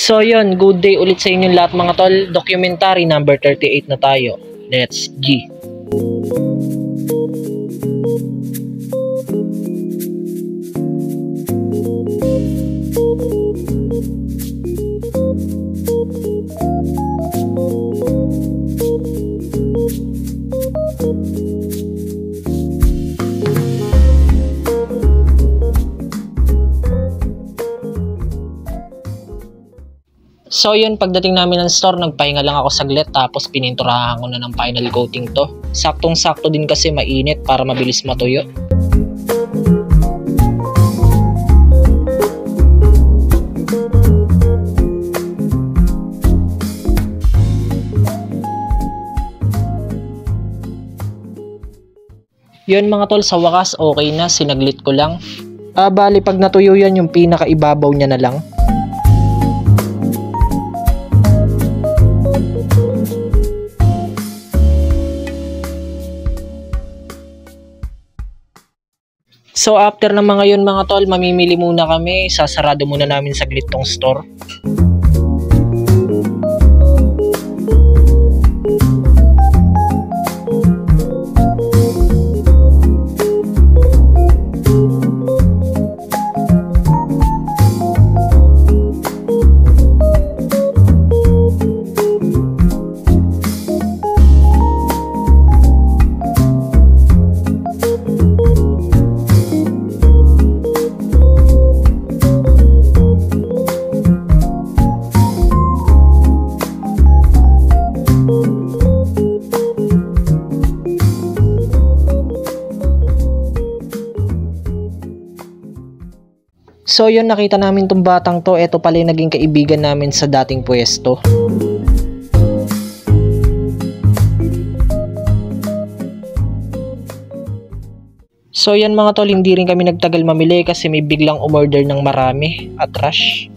So yun, good day ulit sa inyong lahat mga tol. Documentary number 38 na tayo. Let's G. So yun, pagdating namin ng store, nagpahinga lang ako saglit tapos pininturahan ko na ng final coating to. Saktong-sakto din kasi mainit para mabilis matuyo. Yun mga tol, sa wakas okay na, sinaglit ko lang. Bali pag natuyo yan, yung pinakaibabaw niya na lang. So after ng mga yun mga tol, mamimili muna kami. Sasarado muna namin saglit tong store. So yun, nakita namin tong batang to. Ito pala yung naging kaibigan namin sa dating pwesto. So yan mga tol, hindi rin kami nagtagal mamili kasi may biglang umorder ng marami at rush.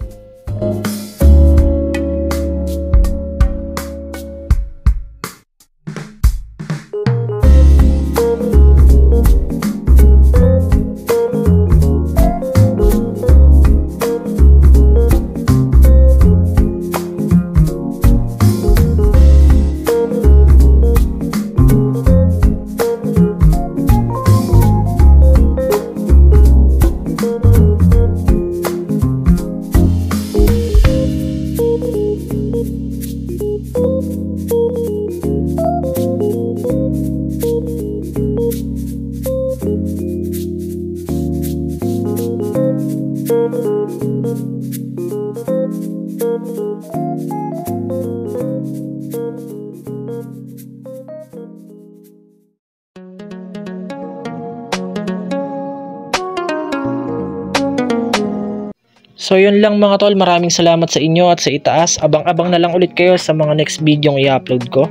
So yun lang mga tol, maraming salamat sa inyo at sa itaas. Abang-abang na lang ulit kayo sa mga next video i-upload ko.